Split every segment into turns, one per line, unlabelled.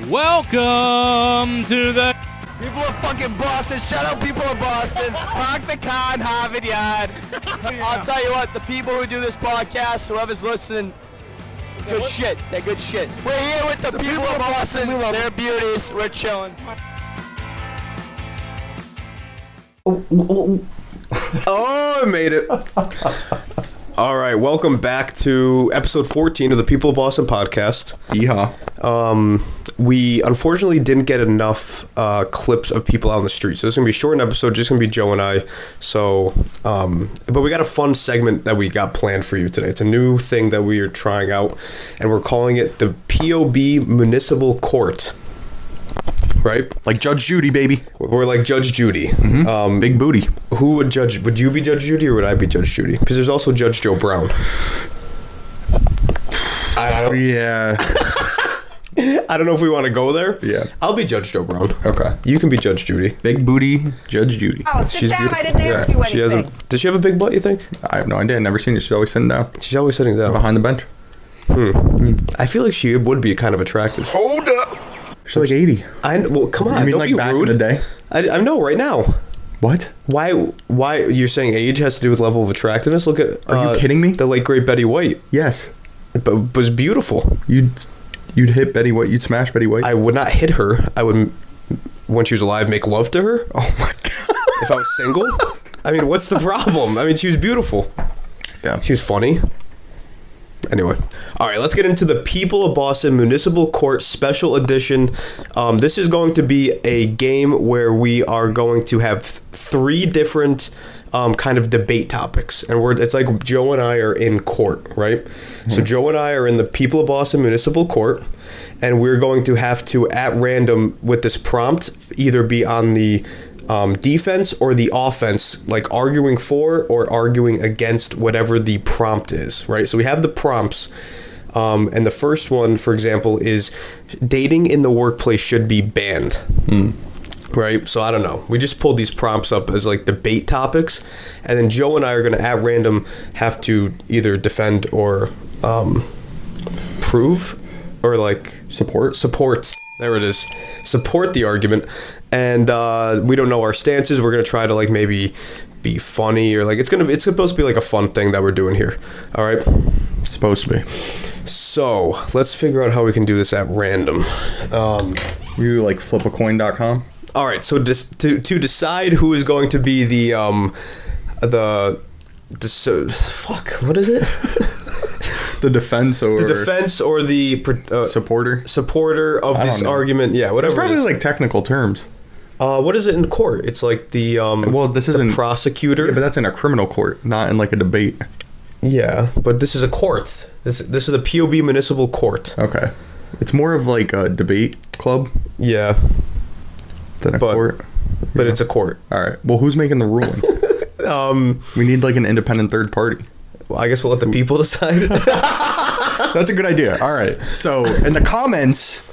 Welcome to the
People of fucking Boston, shut up, people of Boston. Park the car in Harvard Yard. I'll tell you what, the people who do this podcast, whoever's listening, good shit. They're good shit. We're here with the people of Boston. They're beauties. We're chilling.
Oh, I made it. All right, welcome back to episode 14 of the People of Boston podcast.
Yeehaw.
We unfortunately didn't get enough clips of people out on the street, so this is going to be a short episode, just going to be Joe and I. So, but we got a fun segment that we got planned for you today. It's a new thing that we are trying out, and we're calling it the POB Municipal Court. Right?
Like Judge Judy, baby.
We're like Judge Judy.
Mm-hmm. Big booty.
Who would judge? Would you be Judge Judy or would I be Judge Judy? Because there's also Judge Joe Brown.
Yeah.
I don't know if we want to go there.
Yeah.
I'll be Judge Joe Brown.
Okay.
You can be Judge Judy.
Big booty, Judge Judy.
Oh, sit down. I didn't ask you anything.
Does she have a big butt, you think?
I have no idea. I've never seen her. She's always sitting down.
She's always sitting down.
Behind the bench.
I feel like she would be kind of attractive.
Hold up. She's like 80.
Well, come on.
You mean
don't
like
be
back
rude.
in the day?
I know, right now.
What?
Why you're saying age has to do with level of attractiveness? Look at...
Are you kidding me?
The late, great Betty White.
Yes.
But was beautiful.
You'd hit Betty White. You'd smash Betty White.
I would not hit her. I would, when she was alive, make love to her.
Oh my god.
If I was single. I mean, what's the problem? I mean, she was beautiful.
Yeah.
She was funny. Anyway. All right, let's get into the People of Boston Municipal Court Special Edition. This is going to be a game where we are going to have three different kind of debate topics. And it's like Joe and I are in court, right? Mm-hmm. So Joe and I are in the People of Boston Municipal Court, and we're going to have to, at random, with this prompt, either be on the defense or the offense, like arguing for or arguing against whatever the prompt is, right? So we have the prompts, and the first one, for example, is dating in the workplace should be banned. Right? So I don't know. We just pulled these prompts up as like debate topics, and then Joe and I are going to, at random, have to either defend or prove or like support. There it is. Support the argument. And we don't know our stances. We're gonna try to like maybe be funny or like it's supposed to be like a fun thing that we're doing here. All right.
It's supposed to be.
So let's figure out how we can do this at random.
You like flipacoin.com?
All right. So just to decide who is going to be fuck. What is it?
The defense or
the supporter of this argument. Yeah, whatever.
It's probably like technical terms.
What is it in court? It's like the
this isn't
prosecutor.
Yeah, but that's in a criminal court, not in like a debate.
Yeah, but this is a court. This is the POB Municipal Court.
Okay, it's more of like a debate club.
Yeah,
than a court.
But it's a court.
All right. Well, who's making the ruling? We need like an independent third party.
Well, I guess we'll let the people decide.
That's a good idea. All right. So in the comments,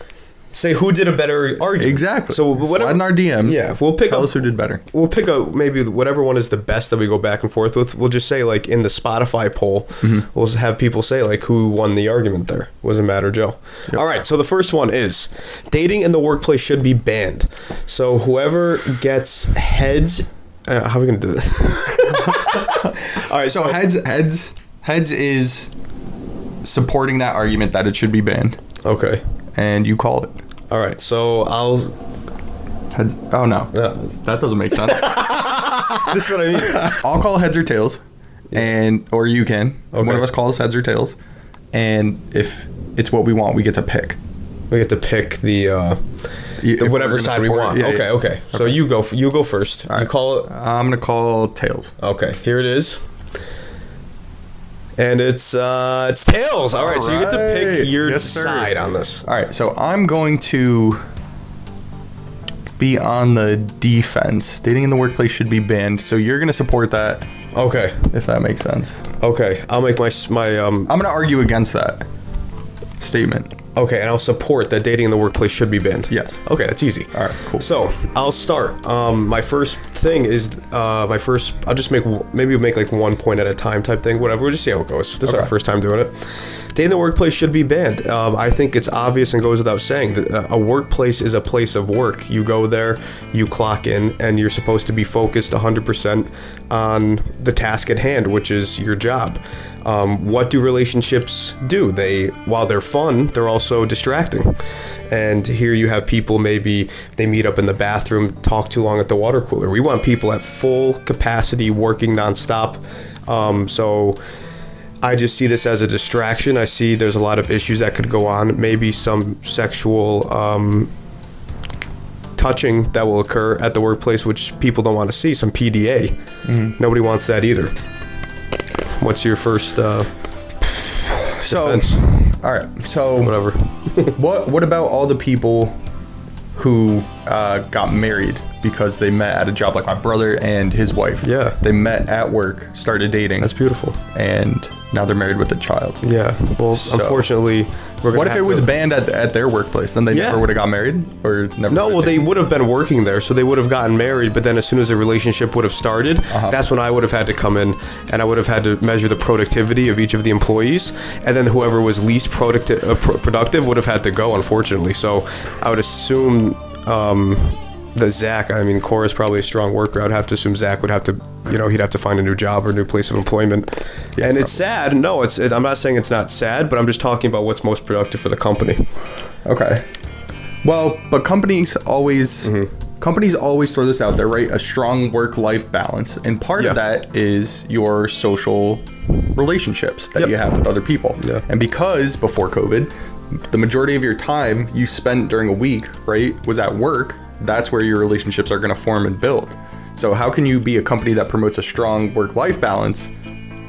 say who did a better argument.
Exactly.
So whatever.
Slide in our DMs.
Yeah, we'll tell
us who did better.
We'll pick maybe whatever one is the best that we go back and forth with. We'll just say like in the Spotify poll, we'll have people say like who won the argument there. Was it Matt or Joe? Yep. All right. So the first one is dating in the workplace should be banned. So whoever gets heads. How are we gonna do this? All right.
So heads is supporting that argument that it should be banned.
Okay.
And you called it.
All right. So I'll.
Heads. Oh no. That doesn't make sense.
This is what I mean.
I'll call heads or tails, or you can. Okay. One of us calls heads or tails, and if it's what we want, we get to pick.
We get to pick the whatever side we want. Yeah, okay. So you go first. Right. You call it.
I'm gonna call tails.
Okay, here it is. And it's tails. All right, so you get to pick your side on this.
All right, so I'm going to be on the defense. Dating in the workplace should be banned. So you're gonna support that.
Okay.
If that makes sense.
Okay, I'll make my
I'm gonna argue against that statement.
Okay, and I'll support that dating in the workplace should be banned.
Yes.
Okay, that's easy.
All right, cool.
So I'll start. My first thing is I'll just make like 1 point at a time type thing. Whatever. We'll just see how it goes. This is our first time doing it. Dating in the workplace should be banned. I think it's obvious and goes without saying that a workplace is a place of work. You go there, you clock in, and you're supposed to be focused 100% on the task at hand, which is your job. What do relationships do? While they're fun, they're also distracting. And here you have people, maybe they meet up in the bathroom, talk too long at the water cooler. We want people at full capacity, working nonstop. So I just see this as a distraction. I see there's a lot of issues that could go on. Maybe some sexual touching that will occur at the workplace, which people don't want to see. Some PDA. Nobody wants that either. What's your first defense?
All right. So
Whatever.
what about all the people who got married because they met at a job, like my brother and his wife?
Yeah.
They met at work, started dating.
That's beautiful.
And now they're married with a child.
Yeah. Well, unfortunately, we're gonna
What if it was banned at their workplace? Then they never would have got married, or never?
No, well, they would have been working there, so they would have gotten married. But then, as soon as the relationship would have started, that's when I would have had to come in, and I would have had to measure the productivity of each of the employees, and then whoever was least productive would have had to go. Unfortunately, so I would assume that Zach. I mean, Cora's probably a strong worker. I'd have to assume Zach would have to, he'd have to find a new job or a new place of employment. Yeah, and it's sad. No, I'm not saying it's not sad, but I'm just talking about what's most productive for the company.
Okay. Well, but companies always throw this out there, right? A strong work-life balance, and part of that is your social relationships that you have with other people.
Yeah.
And because before COVID, the majority of your time you spent during a week, right, was at work. That's where your relationships are going to form and build. So how can you be a company that promotes a strong work-life balance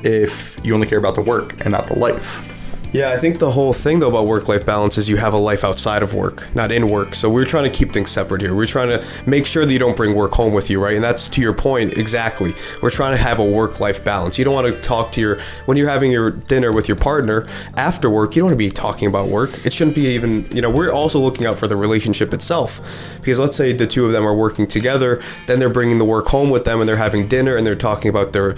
if you only care about the work and not the life?
Yeah, I think the whole thing, though, about work-life balance is you have a life outside of work, not in work. So we're trying to keep things separate here. We're trying to make sure that you don't bring work home with you, right? And that's, to your point, exactly. We're trying to have a work-life balance. You don't want to talk to when you're having your dinner with your partner after work, you don't want to be talking about work. It shouldn't be even, we're also looking out for the relationship itself. Because let's say the two of them are working together, then they're bringing the work home with them and they're having dinner and they're talking about their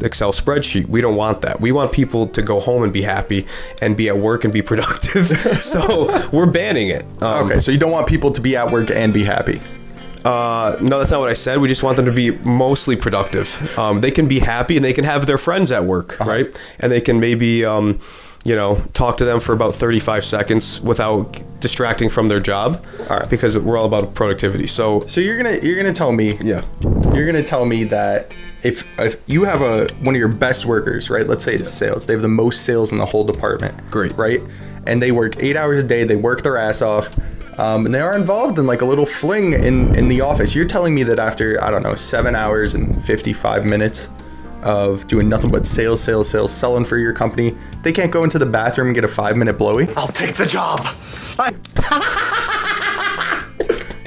Excel spreadsheet. We don't want that. We want people to go home and be happy and be at work and be productive. So we're banning it.
Okay, so you don't want people to be at work and be happy.
No, that's not what I said. We just want them to be mostly productive. They can be happy and they can have their friends at work, right? And they can maybe, talk to them for about 35 seconds without distracting from their job. All right. Because we're all about productivity. So
you're gonna tell me, you're gonna tell me that if you have one of your best workers, right? Let's say it's sales. They have the most sales in the whole department.
Great.
Right? And they work 8 hours a day. They work their ass off. And they are involved in like a little fling in the office. You're telling me that after, 7 hours and 55 minutes of doing nothing but sales, selling for your company, they can't go into the bathroom and get a 5-minute blowy?
I'll take the job.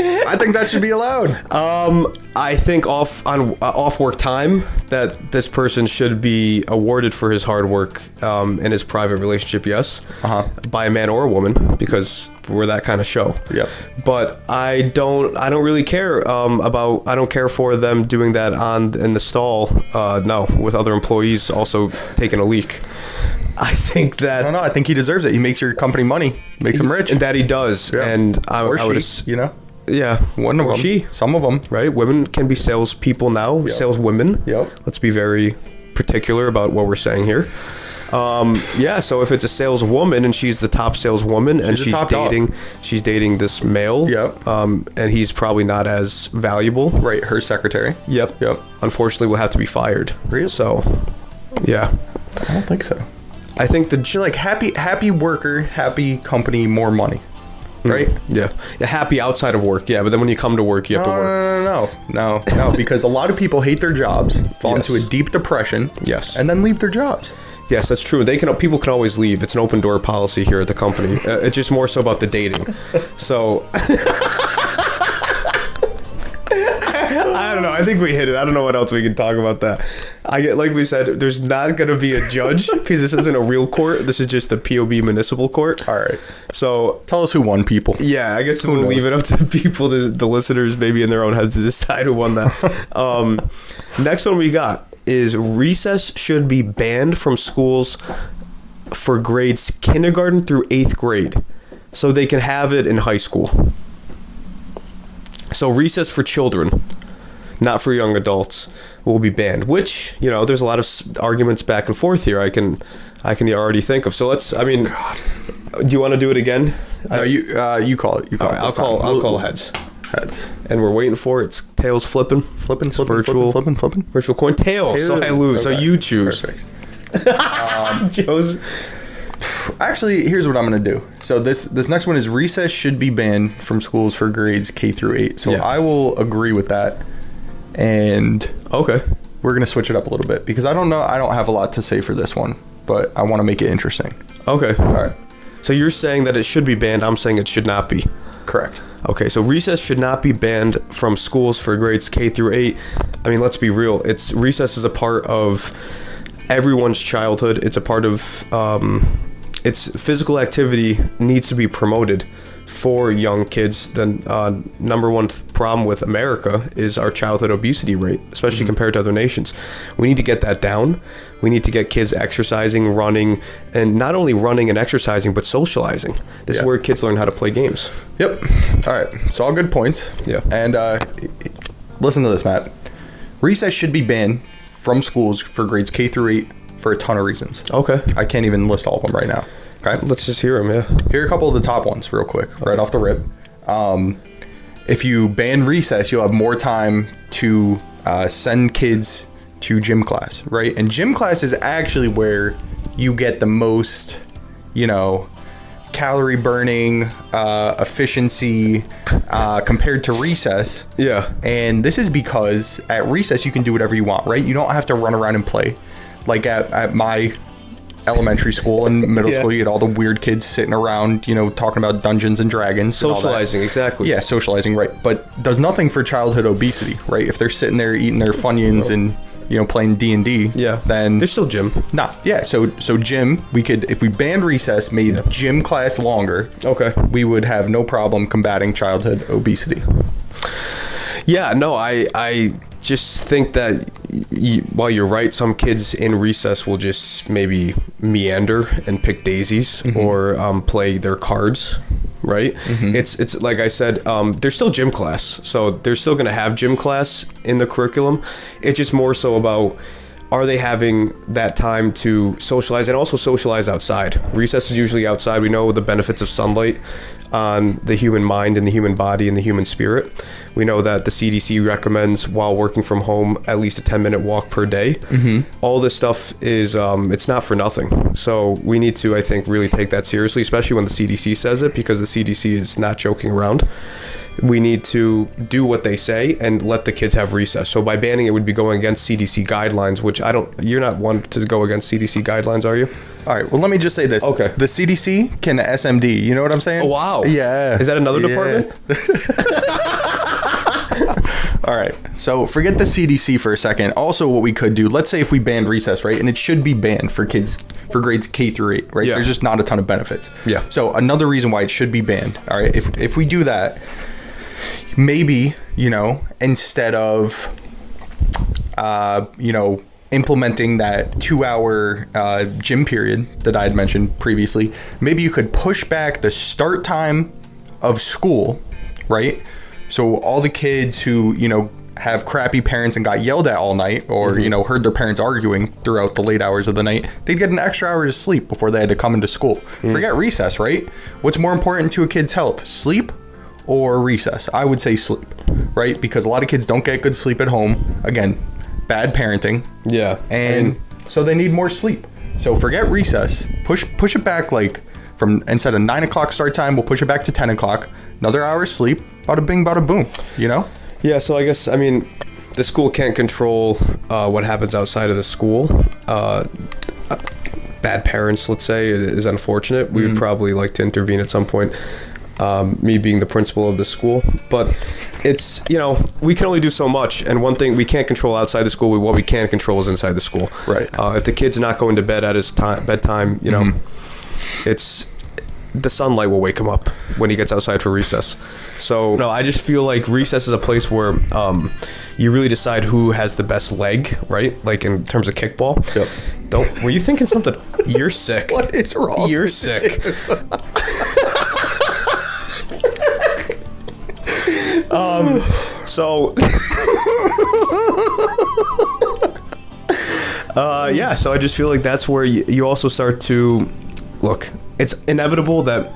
I think that should be allowed.
I think off work time that this person should be awarded for his hard work in his private relationship, yes, by a man or a woman, because we're that kind of show.
Yep.
But I don't really care I don't care for them doing that in the stall. No, with other employees also taking a leak. I think that...
I think he deserves it. He makes your company money, makes him rich.
And that he does. Yeah. And I would... Yeah,
one of them.
She,
some of them,
right? Women can be salespeople now, saleswomen.
Yep.
Let's be very particular about what we're saying here. So if it's a saleswoman and she's the top saleswoman and she's dating this male.
Yep.
And he's probably not as valuable.
Right. Her secretary.
Yep. Unfortunately, will have to be fired.
Really?
So, yeah.
I don't think so.
I think that
she's like happy worker, happy company, more money. Right?
Yeah, happy outside of work. Yeah, but then when you come to work, you have to work.
No, because a lot of people hate their jobs, fall into a deep depression.
Yes.
And then leave their jobs.
Yes, that's true. People can always leave. It's an open door policy here at the company. It's just more so about the dating. So I don't know. I think we hit it. I don't know what else we can talk about that. Like we said, there's not going to be a judge because this isn't a real court. This is just the POB Municipal Court.
All right.
So
tell us who won, people.
Yeah, I guess we'll leave it up to people, the listeners, maybe in their own heads to decide who won that. Next one we got is recess should be banned from schools for grades kindergarten through 8th grade, so they can have it in high school. So recess for children, not for young adults, will be banned. Which, you know, there's a lot of arguments back and forth here. I can already think of. So let's. I mean, do you want to do it again?
No, you call it. You call it.
I'll call heads.
Heads.
And we're waiting for it. It's tails flipping.
Flipping.
Virtual coin. Tails. So I lose.
Okay.
So you choose.
Perfect.
Joe's.
Actually, here's what I'm going to do. So this next one is recess should be banned from schools for grades K through 8. So
Yeah.
I will agree with that. And
Okay.
we're going to switch it up a little bit because I don't have a lot to say for this one, but I want to make it interesting.
Okay.
All right.
So you're saying that it should be banned. I'm saying it should not be.
Correct.
Okay, so recess should not be banned from schools for grades K through 8. I mean, let's be real. Recess is a part of everyone's childhood. It's a part of it's physical activity needs to be promoted for young kids. The number one problem with America is our childhood obesity rate, especially compared to other nations. We need to get that down. We need to get kids exercising, running, and not only running and exercising, but socializing. This is where kids learn how to play games.
Yep. All right. It's all good points.
Yeah.
And listen to this, Matt. Recess should be banned from schools for grades K through 8 for a ton of reasons.
Okay.
I can't even list all of them right now. Okay.
Let's just hear them, yeah.
Here are a couple of the top ones real quick, right off the rip. If you ban recess, you'll have more time to send kids to gym class, right? And gym class is actually where you get the most, calorie burning efficiency compared to recess.
Yeah.
And this is because at recess you can do whatever you want, right? You don't have to run around and play. Like at my elementary school and middle school, you had all the weird kids sitting around, talking about Dungeons and Dragons.
Socializing, exactly.
Yeah, socializing, right. But does nothing for childhood obesity, right? If they're sitting there eating their Funyuns and, playing D&D, then...
There's still gym.
Nah, yeah, so gym, we could, if we banned recess, made gym class longer,
Okay.
we would have no problem combating childhood obesity.
Yeah, no, I just think that while you're right, some kids in recess will just maybe meander and pick daisies or play their cards, right? It's like I said, there's still gym class, so they're still going to have gym class in the curriculum. It's just more so about, are they having that time to socialize and also socialize outside? Recess is usually outside. We know the benefits of sunlight on the human mind and the human body and the human spirit. We know that the CDC recommends, while working from home, at least a 10-minute walk per day. All this stuff is, it's not for nothing. So we need to, I think, really take that seriously, especially when the CDC says it, because the CDC is not joking around. We need to do what they say and let the kids have recess. So by banning it would be going against CDC guidelines, which you're not one to go against CDC guidelines, are you?
All right, well, let me just say this.
Okay.
The CDC can SMD. You know what I'm saying?
Oh, wow.
Yeah.
Is that another department?
All right, so forget the CDC for a second. Also, what we could do, let's say if we banned recess, right? And it should be banned for kids for grades K through 8, right?
Yeah.
There's just not a ton of benefits.
Yeah.
So another reason why it should be banned, all right? If we do that, maybe, instead of, implementing that 2-hour gym period that I had mentioned previously, maybe you could push back the start time of school, right? So all the kids who, have crappy parents and got yelled at all night or, heard their parents arguing throughout the late hours of the night, they'd get an extra hour of sleep before they had to come into school. Forget recess, right? What's more important to a kid's health, sleep or recess? I would say sleep, right? Because a lot of kids don't get good sleep at home. Again, bad parenting.
Yeah.
And so they need more sleep. So forget recess. Push it back, like from instead of 9 o'clock start time, we'll push it back to 10 o'clock. Another hour of sleep. Bada bing, bada boom.
Yeah, so I guess, the school can't control what happens outside of the school. Bad parents, let's say, is unfortunate. We would probably like to intervene at some point, me being the principal of the school. But it's, we can only do so much. And one thing we can't control outside the school, what we can control is inside the school.
Right.
If the kid's not going to bed at his bedtime, it's... the sunlight will wake him up when he gets outside for recess. So no, I just feel like recess is a place where you really decide who has the best leg, right? Like in terms of kickball.
Yep.
Don't. Were you thinking something? You're sick.
What is wrong?
You're
with
sick. So. Yeah. So I just feel like that's where you also start to look. It's inevitable that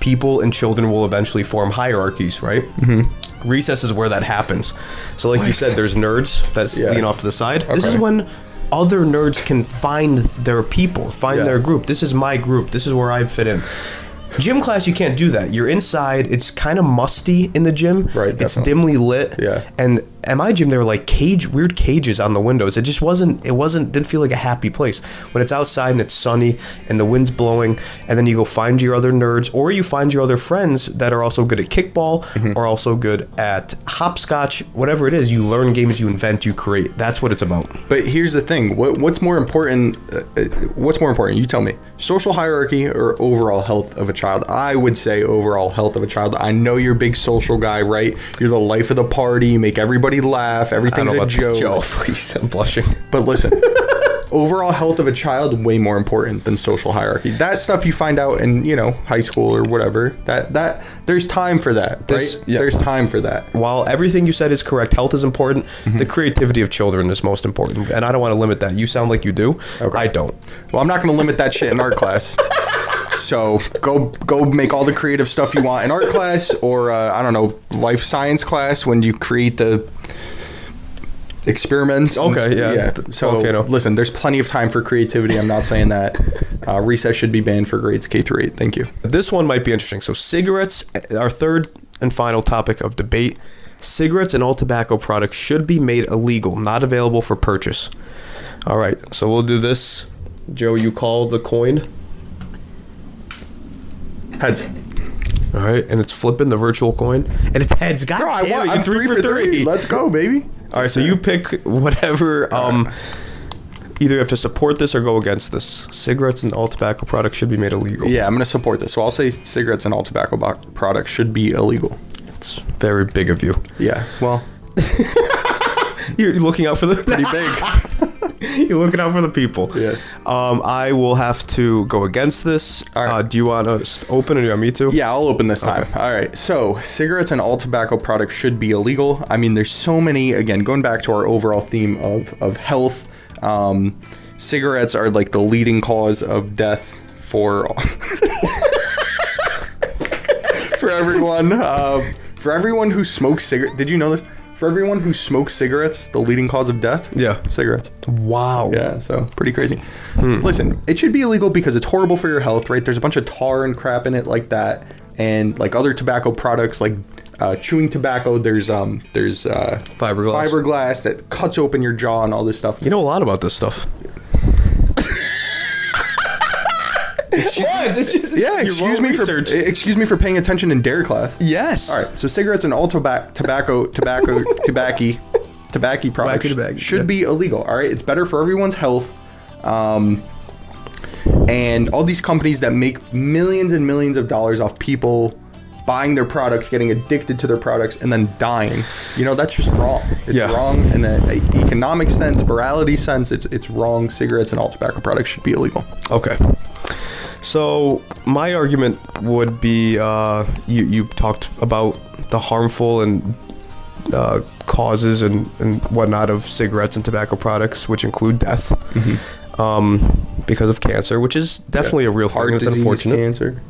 people and children will eventually form hierarchies, right? Mm-hmm. Recess is where that happens. So like you said, there's nerds that's lean off to the side. Okay. This is when other nerds can find their people, find their group. This is my group. This is where I fit in. Gym class, you can't do that. You're inside. It's kind of musty in the gym.
Right. Definitely.
It's dimly lit.
Yeah. And
at my gym, there were like weird cages on the windows. It just didn't feel like a happy place. When it's outside and it's sunny and the wind's blowing, and then you go find your other nerds, or you find your other friends that are also good at kickball, or also good at hopscotch, whatever it is. You learn games, you invent, you create. That's what it's about.
But here's the thing. What's more important? What's more important? You tell me. Social hierarchy or overall health of a child? I would say overall health of a child. I know you're a big social guy, right? You're the life of the party. You make everybody laugh. Everything's a joke.
Joe, please, I'm blushing.
But listen, overall health of a child way more important than social hierarchy. That stuff you find out in high school or whatever. That there's time for that, right? There's time for that.
While everything you said is correct, health is important. The creativity of children is most important, and I don't want to limit that. You sound like you do. Okay. I don't.
Well, I'm not going to limit that shit in art class. So go make all the creative stuff you want in art class, or I don't know, life science class when you create the experiments.
Okay, yeah.
So
volcano.
Listen, there's plenty of time for creativity. I'm not saying that. Recess should be banned for grades K through 8. Thank you.
This one might be interesting. So cigarettes, our third and final topic of debate. Cigarettes and all tobacco products should be made illegal, not available for purchase. All right, so we'll do this. Joe, you call the coin.
Heads.
All right, and it's flipping the virtual coin, and it's heads. God damn it,
I'm 3 for 3. Let's go, baby.
All right, so you pick whatever. Either you have to support this or go against this. Cigarettes and all tobacco products should be made illegal.
Yeah, I'm going to support this. So I'll say cigarettes and all tobacco products should be illegal.
It's very big of you.
Yeah, well.
You're looking out for the...
Pretty big.
You're looking out for the people.
Yeah.
I will have to go against this.
All right.
Do you want to open or do you want me to?
Yeah, I'll open this time. Okay. All right. So cigarettes and all tobacco products should be illegal. I mean, there's so many, again, going back to our overall theme of health, cigarettes are like the leading cause of death for for everyone. For everyone who smokes cigarettes. Did you know this? For everyone who smokes cigarettes, the leading cause of death?
Yeah.
Cigarettes.
Wow.
Yeah, so pretty crazy. Listen, it should be illegal because it's horrible for your health, right? There's a bunch of tar and crap in it like that. And like other tobacco products, like chewing tobacco, there's fiberglass that cuts open your jaw and all this stuff.
You know a lot about this stuff.
Excuse me for paying attention in dare class.
Yes.
All right. So cigarettes and all tobacco products should be illegal. All right. It's better for everyone's health. And all these companies that make millions and millions of dollars off people buying their products, getting addicted to their products, and then dying. That's just wrong. It's wrong in an economic sense, morality sense. It's wrong. Cigarettes and all tobacco products should be illegal.
Okay. So my argument would be, you talked about the harmful and causes and whatnot of cigarettes and tobacco products, which include death, because of cancer, which is definitely a real thing. It's unfortunate.
Cancer.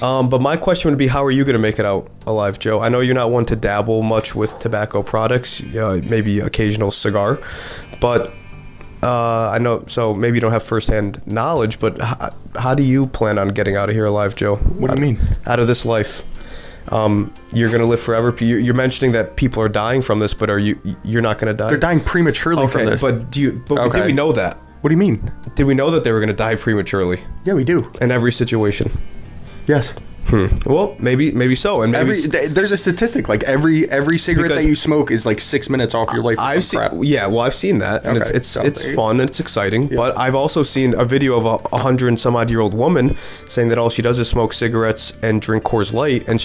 But my question would be, how are you going to make it out alive, Joe? I know you're not one to dabble much with tobacco products, maybe occasional cigar, but I know, so maybe you don't have firsthand knowledge, but how do you plan on getting out of here alive, Joe?
What do you mean?
Out of this life. You're going to live forever. You're mentioning that people are dying from this, but you're not going to die?
They're dying prematurely from this.
But did we know that?
What do you mean?
Did we know that they were going to die prematurely?
Yeah, we do.
In every situation?
Yes.
Well, maybe so, and maybe
there's a statistic like every cigarette that you smoke is like 6 minutes off your life. I've seen
that, and it's fun and it's exciting. Yeah. But I've also seen a video of a 100 and some odd year old woman saying that all she does is smoke cigarettes and drink Coors Light, and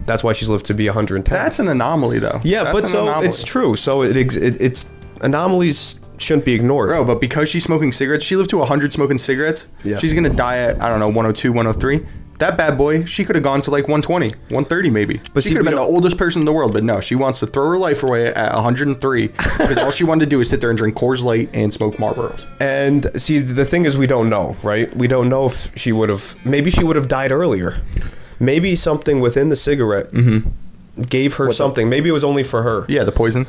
that's why she's lived to be 110.
That's an anomaly, though.
Yeah, but so it's true. So it's anomalies shouldn't be ignored.
Bro, but because she's smoking cigarettes, she lived to 100 smoking cigarettes.
Yeah.
She's going to die at, I don't know, 102, 103. That bad boy, she could have gone to like 120, 130 maybe. But she could have been the oldest person in the world, but no, she wants to throw her life away at 103 because all she wanted to do is sit there and drink Coors Light and smoke Marlboros.
And see, the thing is, we don't know, right? We don't know if she would have, maybe she would have died earlier. Maybe something within the cigarette gave her something. Maybe it was only for her.
Yeah, the poison.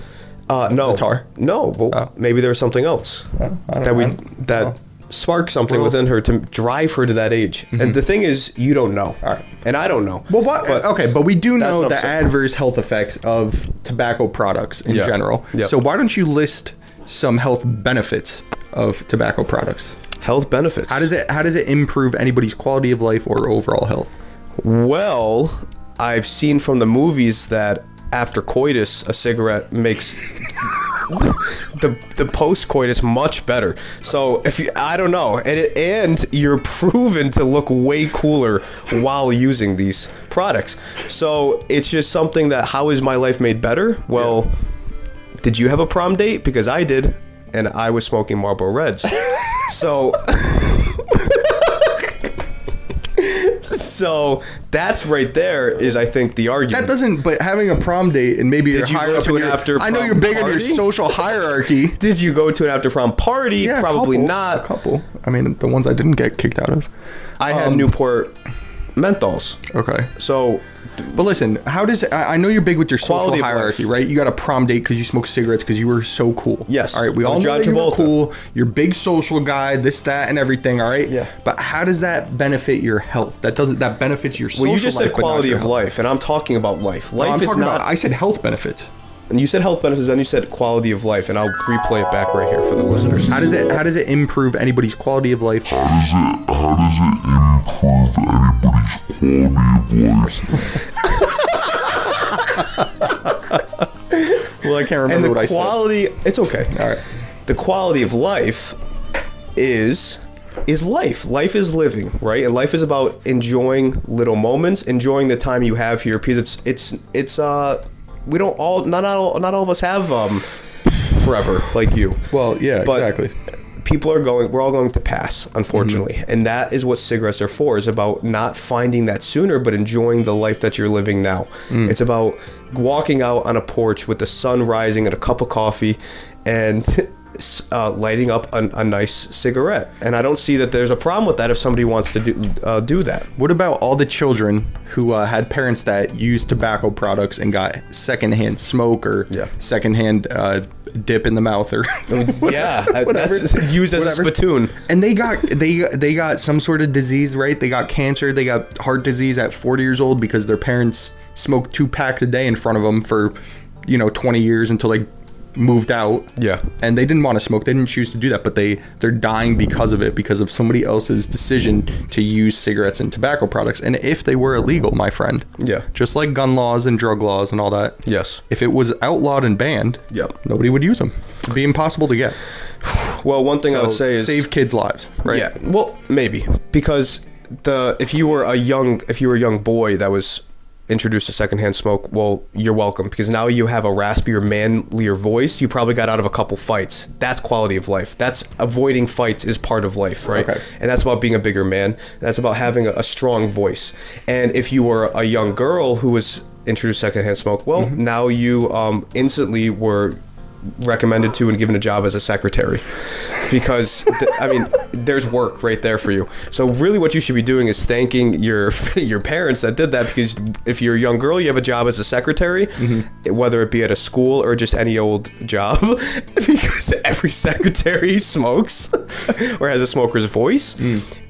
No.
The tar.
No, well, maybe there was something else that sparked something within her to drive her to that age. And the thing is, you don't know.
All right.
And I don't know.
Well, what? But we do know the
saying.
adverse health effects of tobacco products in general.
Yeah.
So why don't you list some health benefits of tobacco products?
Health benefits.
How does it improve anybody's quality of life or overall health?
Well, I've seen from the movies that after coitus, a cigarette makes the post coitus much better. So if you, I don't know, and you're proven to look way cooler while using these products. So it's just something that, how is my life made better? Well, did you have a prom date? Because I did, and I was smoking Marlboro Reds. So So that's right there is, I think, the argument.
That doesn't, but having a prom date and maybe you're higher up in your, I know you're big on your social hierarchy.
Did you go to an after prom party?
Yeah,
probably not.
A couple. I mean, the ones I didn't get kicked out of.
I had Newport menthols.
Okay.
So,
but listen, how does, I know you're big with your social hierarchy,
life.
right? You got a prom date because you smoked cigarettes because you were so cool.
Yes.
All right. We all know that you were cool. You're a big social guy, this, that, and everything. All right.
Yeah.
But how does that benefit your health? That benefits your social life.
Well, you just said quality of life, and I'm talking about life. Life is not.
I said health benefits.
And you said health benefits, then you said quality of life, and I'll replay it back right here for the listeners.
How does it improve anybody's quality of life?
How does it improve anybody's quality of life?
Well, I can't remember what I said.
And the quality, it's okay.
All right.
The quality of life is life. Life is living, right? And life is about enjoying little moments, enjoying the time you have here, because it's we don't all, not all of us have forever like you.
Well, yeah,
but
exactly.
We're all going to pass, unfortunately. And that is what cigarettes are for, is about not finding that sooner, but enjoying the life that you're living now. It's about walking out on a porch with the sun rising and a cup of coffee and lighting up a nice cigarette. And I don't see that there's a problem with that if somebody wants to do that.
What about all the children who had parents that used tobacco products and got secondhand smoke or secondhand dip in the mouth or
whatever. That's used as a spittoon.
And they got some sort of disease, right? They got cancer, they got heart disease at 40 years old because their parents smoked 2 packs a day in front of them for 20 years until they moved out.
Yeah.
And they didn't want to smoke. They didn't choose to do that, but they're dying because of it, because of somebody else's decision to use cigarettes and tobacco products. And if they were illegal, my friend, just like gun laws and drug laws and all that,
if
it was outlawed and banned, nobody would use them. It'd be impossible to get.
Well, one thing I would say is
save kids' lives, right?
Yeah. Well, maybe, because if you were a young boy that was introduced to secondhand smoke, well, you're welcome, because now you have a raspier, manlier voice. You probably got out of a couple fights. That's quality of life. That's avoiding fights is part of life, right?
Okay.
And that's about being a bigger man. That's about having a strong voice. And if you were a young girl who was introduced to secondhand smoke, well, now you instantly were recommended to and given a job as a secretary, because there's work right there for you. So really what you should be doing is thanking your parents that did that, because if you're a young girl, you have a job as a secretary, whether it be at a school or just any old job, because every secretary smokes or has a smoker's voice,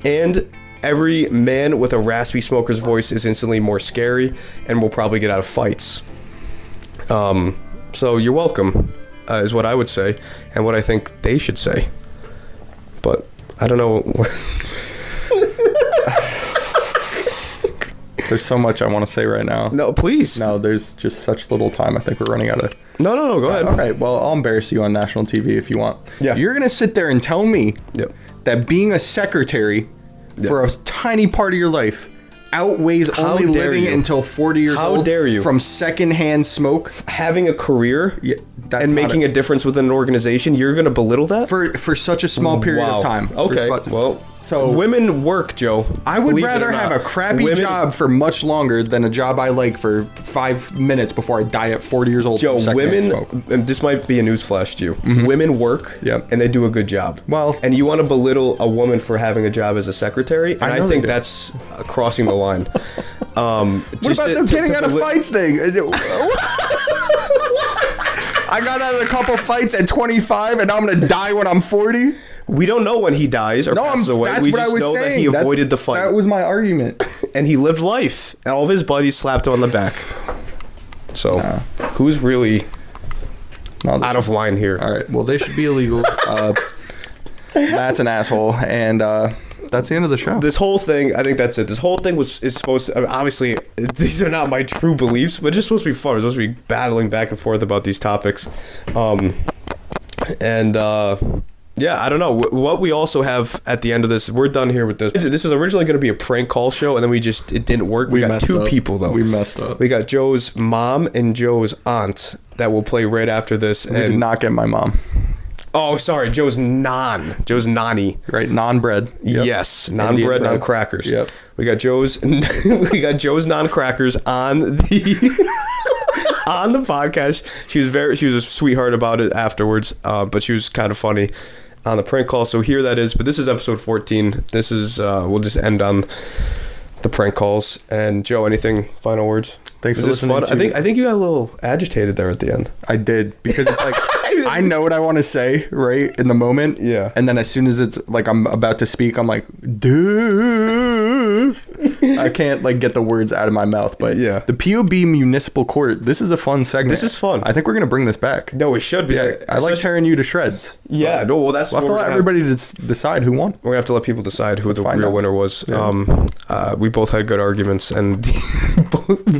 and every man with a raspy smoker's voice is instantly more scary and will probably get out of fights. So you're welcome. Is what I would say, and what I think they should say. But I don't know.
There's so much I want to say right now.
No, please.
No, there's just such little time. I think we're running out of.
No. Go ahead.
Okay, well, I'll embarrass you on national TV if you want.
Yeah.
You're gonna sit there and tell me that being a secretary for a tiny part of your life outweighs only
dare
living
you.
until 40 years
How
old.
dare you.
From secondhand smoke.
Having a career
That's
and
not
making a difference within an organization, you're going to belittle that?
for such a small period of time.
Okay, well,
so
women work, Joe.
I would
Believe it
rather
or
have
not.
a crappy
Women-
job for much longer than a job I like for 5 minutes before I die at 40 years old.
Joe,
from secondhand
women,
smoke.
and this might be a newsflash to you. Women work,
Yep.
and they do a good job.
Well-
and you want to belittle a woman for having a job as a secretary, and
I
I,
know
think
they do.
that's crossing the line.
What about them getting out of fights thing? I got out of a couple fights at 25, and now I'm gonna die when I'm 40.
We don't know when he dies or passes away.
That's
We
what I
just
was
know
saying.
that he avoided the fight.
That was my argument.
And he lived life. And all of his buddies slapped him on the back. So, who's really out of line here?
All right. Well, they should be illegal. Matt's an asshole, and that's the end of the show.
This whole thing, I think that's it. This whole thing is supposed to, I mean, obviously, these are not my true beliefs, but it's just supposed to be fun. It's supposed to be battling back and forth about these topics. Yeah, I don't know. What we also have at the end of this, we're done here with this. This was originally going to be a prank call show, and then it didn't work. We got
messed
two
up.
people, though.
We messed up.
We got Joe's mom and Joe's aunt that will play right after this.
You did not get my mom.
Oh, sorry, Joe's nanny.
Right, non-bread. Yep.
Yes, non-bread, non-crackers.
Yep.
We got Joe's non-crackers on the on the podcast. She was a sweetheart about it afterwards, but she was kind of funny on the prank call. So here that is. But this is episode 14. This is we'll just end on the prank calls. And Joe, anything final words?
Thanks
Was
for
this
listening
fun?
to-
I think you got a little agitated there at the end.
I did, because it's like I know what I want to say right in the moment.
Yeah.
And then as soon as it's like I'm about to speak, I'm like, duh. I can't like get the words out of my mouth. But
Yeah.
the POB Municipal Court. This is a fun segment.
This is fun.
I think we're gonna bring this back.
No, it should be.
Yeah, I like tearing you to shreds.
Yeah, no, well, that's
We'll have to
what
let
we're gonna
everybody decide who won.
We're gonna have to let people decide who the
find
real
out.
winner was.
Yeah.
We both had good arguments, and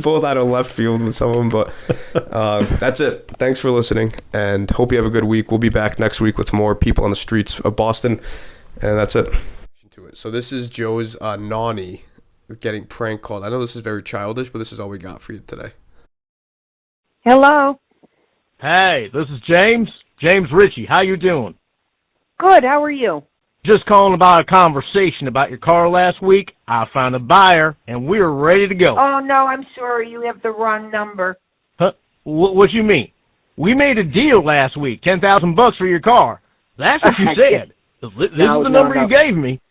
both out of left field with some of them. But that's it. Thanks for listening, and hope you have a good week. We'll be back next week with more people on the streets of Boston, and that's it. So this is Joe's nanny getting prank called. I know this is very childish, but this is all we got for you today.
Hello.
Hey, this is James Ritchie. How you doing?
Good. How are you?
Just calling about a conversation about your car last week. I found a buyer, and we're ready to go.
Oh no, I'm sorry. You have the wrong number.
Huh? What you mean? We made a deal last week, $10,000 for your car. That's what you said. This is the number you gave me.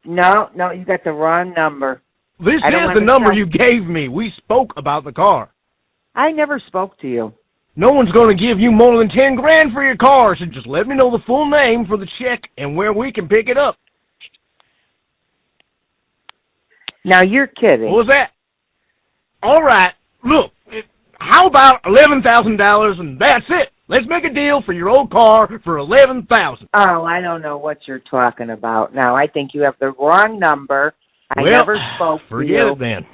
No, you got the wrong number.
This
I don't
is the
understand.
number you gave me. We spoke about the car.
I never spoke to you.
No one's going to give you more than $10,000 for your car, so just let me know the full name for the check and where we can pick it up.
Now you're kidding.
What was that? All right, look, how about $11,000 and that's it? Let's make a deal for your old car for $11,000.
Oh, I don't know what you're talking about. Now I think you have the wrong number. I
Well,
never spoke to
forget
you.
it then.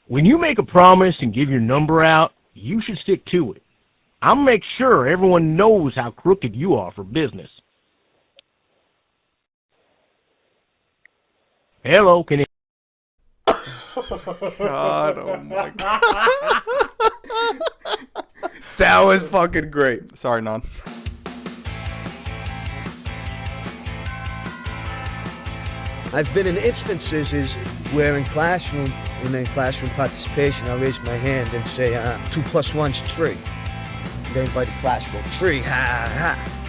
When you make a promise and give your number out, you should stick to it. I'll make sure everyone knows how crooked you are for business. Hello, can you...
God, oh my God.
That was fucking great.
Sorry, Non.
I've been in instances where in classroom participation, I raise my hand and say, 2 + 1 is 3. And everybody class will 3, ha, ha.